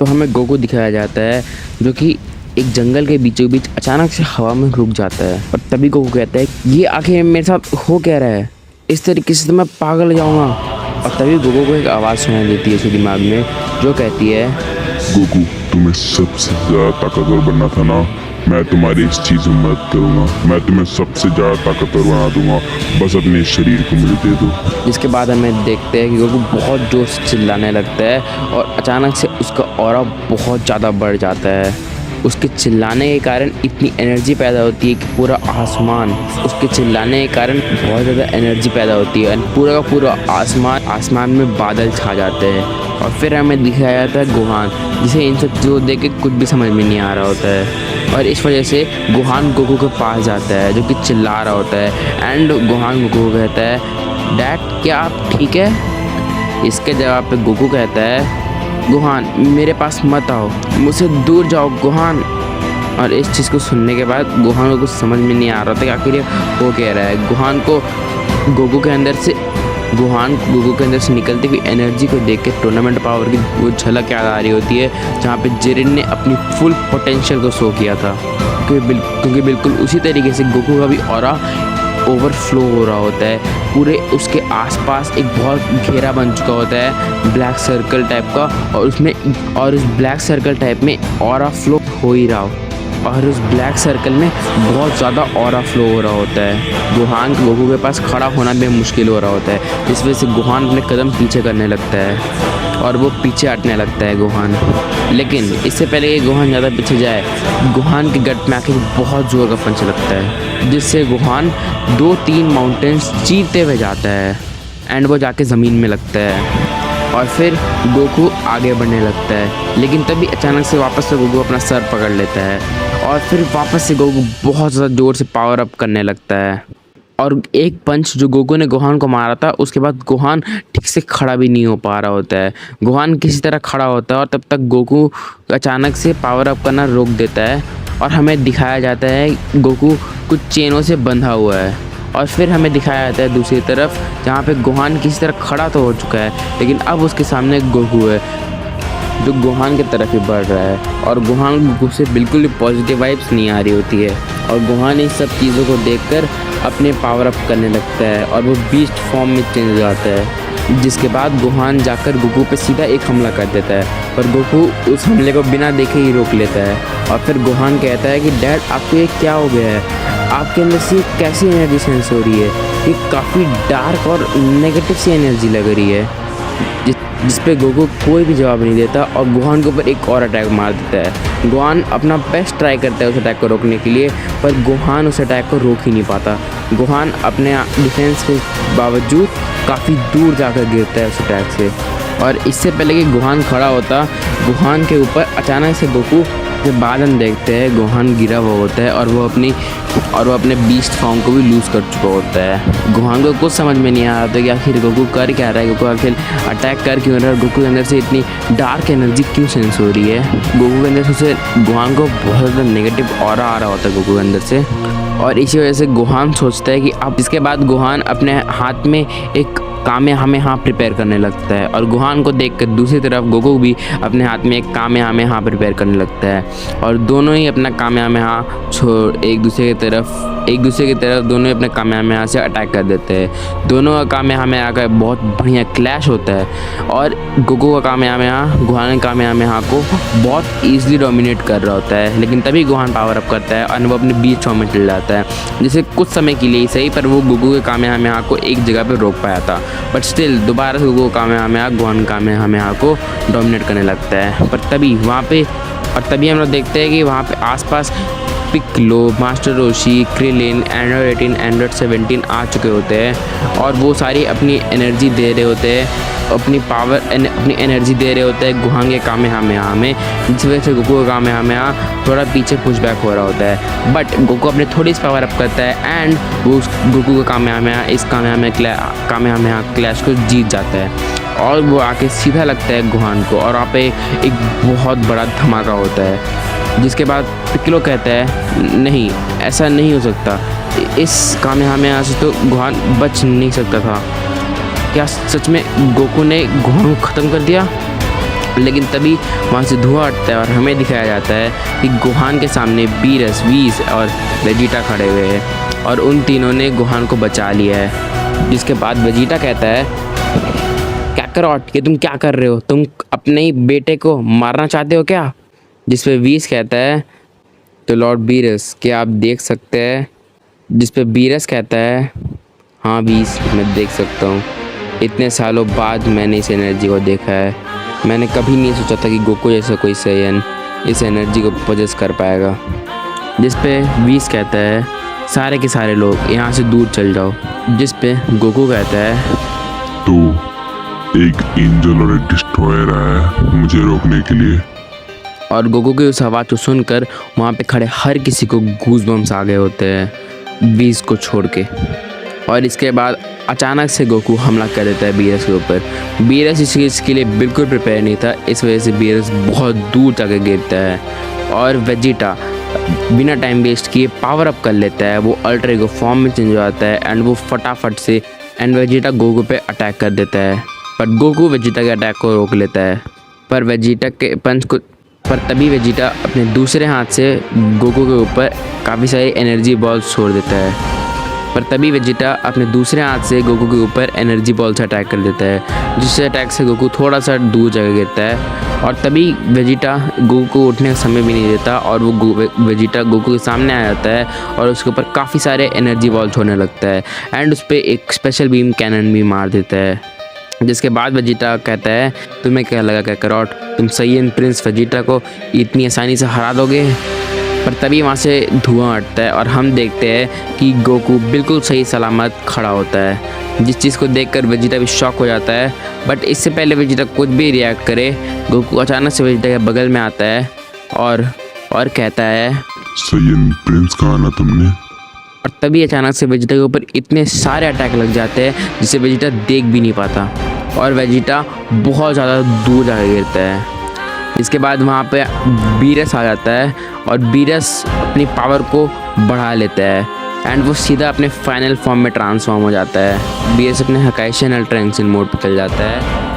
तो हमें गोकू दिखाया जाता है जो कि एक जंगल के बीचों बीच अचानक से हवा में रुक जाता है। और तभी गोकू कहता है ये आखिर मेरे साथ हो क्या रहा है, इस तरीके से तो मैं पागल हो जाऊंगा। और तभी गोकू को एक आवाज़ सुनाई देती है उसके दिमाग में जो कहती है, गोकू, तुम्हें सबसे ज्यादा ताकतवर बनना था ना, मैं तुम्हारी इस चीज में मदद करूंगा। मैं तुम्हें सबसे ज्यादा ताकतवर बना दूंगा, बस अपने शरीर को मुझे दे दो। जिसके बाद हमें देखते हैं कि गोकू बहुत जोर से चिल्लाने लगता है और अचानक से उसका ऑरा बहुत ज़्यादा बढ़ जाता है। उसके चिल्लाने के कारण इतनी एनर्जी पैदा होती है कि पूरा आसमान, उसके चिल्लाने के कारण बहुत ज़्यादा एनर्जी पैदा होती है, पूरा का पूरा आसमान में बादल छा जाते हैं। और फिर हमें दिखाया जाता है गोहान, जिसे इन सब चीज़ों को देख के कुछ भी समझ में नहीं आ रहा होता है। और इस वजह से गोहान गोकू के पास जाता है जो कि चिल्ला रहा होता है। एंड गोहान गोकू को कहता है, डैड क्या आप ठीक है? इसके जवाब पे गोकू कहता है, गोहान मेरे पास मत आओ, मुझसे दूर जाओ गोहान। और इस चीज़ को सुनने के बाद गोहान को कुछ समझ में नहीं आ रहा था कि आखिर ये हो क्या रहा है। गोहान को गोकू के अंदर से निकलती हुई एनर्जी को देख के टूर्नामेंट पावर की वो झलक याद आ रही होती है, जहाँ पे जिरिन ने अपनी फुल पोटेंशियल को शो किया था। क्योंकि बिल्कुल उसी तरीके से गोकू का भी ऑरा ओवरफ्लो हो रहा होता है। पूरे उसके आसपास एक बहुत घेरा बन चुका होता है ब्लैक सर्कल टाइप का, और उस ब्लैक सर्कल टाइप में ऑरा फ्लो हो ही रहा हो, और उस ब्लैक सर्कल में बहुत ज़्यादा ऑरा फ्लो हो रहा होता है। गोहान गोकू के पास खड़ा होना भी मुश्किल हो रहा होता है, जिस वजह से गोहान अपने कदम पीछे करने लगता है और वो पीछे हटने लगता है गोहान। लेकिन इससे पहले कि गोहान ज़्यादा पीछे जाए, गोहान के गट में आके बहुत ज़ोर का पंच लगता है, जिससे गोहान 2-3 माउंटेन्स चीरते हुए जाता है एंड वो जाके ज़मीन में लगता है। और फिर गोकू आगे बढ़ने लगता है, लेकिन तभी अचानक से वापस से गोकू अपना सर पकड़ लेता है और फिर वापस से गोकू बहुत ज़्यादा ज़ोर से पावर अप करने लगता है। और एक पंच जो गोकू ने गोहान को मारा था, उसके बाद गोहान ठीक से खड़ा भी नहीं हो पा रहा होता है। गोहान किसी तरह खड़ा होता है और तब तक गोकू अचानक से पावर अप करना रोक देता है और हमें दिखाया जाता है गोकू कुछ चेनों से बंधा हुआ है। और फिर हमें दिखाया जाता है दूसरी तरफ, जहाँ पे गोहान किसी तरह खड़ा तो हो चुका है, लेकिन अब उसके सामने गोकू है जो गोहान की तरफ ही बढ़ रहा है। और गोहान गोकू से बिल्कुल भी पॉजिटिव वाइब्स नहीं आ रही होती है, और गोहान इन सब चीज़ों को देखकर अपने पावर अप करने लगता है और वो बीस्ट फॉर्म में चेंज हो जाता है। जिसके बाद गोहान जाकर गोकू पे सीधा एक हमला कर देता है, पर गोकू उस हमले को बिना देखे ही रोक लेता है। और फिर गोहान कहता है कि डैड आपको ये क्या हो गया है, आपके अंदर से कैसी एनर्जी सेंस हो रही है, ये काफ़ी डार्क और नेगेटिव सी एनर्जी लग रही है। जिस पे गोकू कोई भी जवाब नहीं देता और गोहान के ऊपर एक और अटैक मार देता है। गोहान अपना बेस्ट ट्राई करता है उस अटैक को रोकने के लिए, पर गोहान उस अटैक को रोक ही नहीं पाता। गोहान अपने डिफेंस के बावजूद काफ़ी दूर जाकर गिरता है उस अटैक से। और इससे पहले कि गोहान खड़ा होता, गोहान के ऊपर अचानक से गोकू जब बाद हम देखते हैं गोहान गिरा हुआ होता है और वो अपने बीस्ट फॉर्म को भी लूज़ कर चुका होता है। गोहान को कुछ समझ में नहीं आ रहा था कि आखिर गोकू कर क्या रहा है, गोकू आखिर अटैक कर क्यों रहा है, गोकू के अंदर से इतनी डार्क एनर्जी क्यों सेंस हो रही है। गोकू के अंदर से गोहान को बहुत ज़्यादा नेगेटिव ऑरा आ रहा होता है गोकू के अंदर से, और इसी वजह से गोहान सोचता है कि अब इसके बाद गोहान अपने हाथ में एक कामेहामेहा प्रिपेयर करने लगता है। और गोहान को देखकर दूसरी तरफ गोकू भी अपने हाथ में एक कामेहामेहा प्रिपेयर करने लगता है, और दोनों ही अपना कामेहामेहा एक दूसरे की तरफ दोनों ही अपने कामेहामेहा से अटैक कर देते हैं। दोनों का कामेहामेहा का बहुत बढ़िया क्लैश होता है और गोकू का कामेहामेहा गोहान के कामेहामेहा को बहुत ईजिली डोमिनेट कर रहा होता है। लेकिन तभी गोहान पावर अप करता है और वो अपने बीच फॉर्म में चल जाता है, जिसे कुछ समय के लिए ही सही, पर वो गोकू के कामेहामेहा को एक जगह पर रोक पाया था। बट स्टिल दोबारा से गोकू कामेहामेहा गोहान कामेहामेहा को डोमिनेट करने लगता है। पर तभी हम लोग देखते हैं कि वहाँ पे आसपास पिक्लो, मास्टर रोशी, क्रिलिन, एंड्रॉइड 18, एंड्रॉइड 17 आ चुके होते हैं और वो सारी अपनी एनर्जी दे रहे होते हैं, अपनी एनर्जी दे रहे होते हैं गोहान के कामेहामेहा में, जिस वजह से गोकू का कामेहामेहा थोड़ा पीछे पुश बैक हो रहा होता है। बट गोकू अपने थोड़ी सी पावर अप करता है एंड वो गोकू का कामेहामेहा इस कामेहामेहा क्लैश को जीत जाता है और वो आके सीधा लगता है गोहान को, और वहाँ पे एक बहुत बड़ा धमाका होता है। जिसके बाद पिक्लो कहता है नहीं, ऐसा नहीं हो सकता, इस कामेहामेहा से तो गोहान बच नहीं सकता था। क्या सच में गोकू ने गोहान को ख़त्म कर दिया? लेकिन तभी वहाँ से धुआं हटता है और हमें दिखाया जाता है कि गोहान के सामने बीरस, व्हीज और वेजिटा खड़े हुए हैं और उन तीनों ने गोहान को बचा लिया है। जिसके बाद वेजिटा कहता है, काकारोट, ये तुम क्या कर रहे हो? तुम अपने ही बेटे को मारना चाहते हो क्या? जिस पे व्हीज कहता है, तो लॉर्ड बीरस, क्या आप देख सकते हैं? जिस पे बीरस कहता है, हाँ व्हीज, मैं देख सकता हूँ। इतने सालों बाद मैंने इस एनर्जी को देखा है। मैंने कभी नहीं सोचा था कि गोकू जैसा कोई सैयन इस एनर्जी को पोजेस कर पाएगा। जिस पे व्हीज कहता है, सारे के सारे लोग यहाँ से दूर चल जाओ। जिस पे गोकू कहता है, तो एक एंजल और एक डिस्ट्रॉयर आया है मुझे रोकने के लिए। और गोकू की उस आवाज़ को सुनकर वहाँ पे खड़े हर किसी को गूज़बम्स आ गए होते हैं, व्हीज को छोड़ के। और इसके बाद अचानक से गोकू हमला कर देता है बीरस के ऊपर। बीरस इसके लिए बिल्कुल प्रिपेयर नहीं था, इस वजह से बीरस बहुत दूर तक गिरता है और वेजिटा बिना टाइम वेस्ट किए पावर अप कर लेता है। वो अल्टर ईगो फॉर्म में चेंज हो जाता है एंड वो फटाफट से वेजिटा गोकू पे अटैक कर देता है। पर गोकू वेजिटा के अटैक को रोक लेता है। पर वेजिटा के पंच को तभी वेजिटा अपने दूसरे हाथ से गोकू के ऊपर काफ़ी सारी एनर्जी बॉल्स छोड़ देता है। पर तभी वेजिटा अपने दूसरे हाथ से गोकू के ऊपर एनर्जी बॉल से अटैक कर देता है, जिससे अटैक से गोकू थोड़ा सा दूर जगह गिरता है। और तभी वेजिटा गोकू को उठने का समय भी नहीं देता और वो वेजिटा गोकू के सामने आ जाता है और उसके ऊपर काफ़ी सारे एनर्जी बॉल छोड़ने लगता है एंड उस पर एक स्पेशल बीम कैनन भी मार देता है। जिसके बाद वेजिटा कहता है, तुम्हें क्या लगा काकारोट, तुम सैयन प्रिंस वेजिटा को इतनी आसानी से हरा दोगे? पर तभी वहाँ से धुआं हटता है और हम देखते हैं कि गोकू बिल्कुल सही सलामत खड़ा होता है, जिस चीज़ को देखकर वेजिटा भी शॉक हो जाता है। बट इससे पहले वेजिटा कुछ भी रिएक्ट करे, गोकू अचानक से वेजिटा के बगल में आता है और कहता है, सैयन प्रिंस कहा ना तुमने? और तभी अचानक से वेजिटा के ऊपर इतने सारे अटैक लग जाते हैं जिससे वेजिटा देख भी नहीं पाता और वेजिटा बहुत ज़्यादा दूर जाकर गिरता है। इसके बाद वहाँ पे बीरस आ जाता है और बीरस अपनी पावर को बढ़ा लेता है एंड वो सीधा अपने फाइनल फॉर्म में ट्रांसफॉर्म हो जाता है। बीरस अपने हकाइशियन अल्ट्रा एंशिएंट मोड पर चल जाता है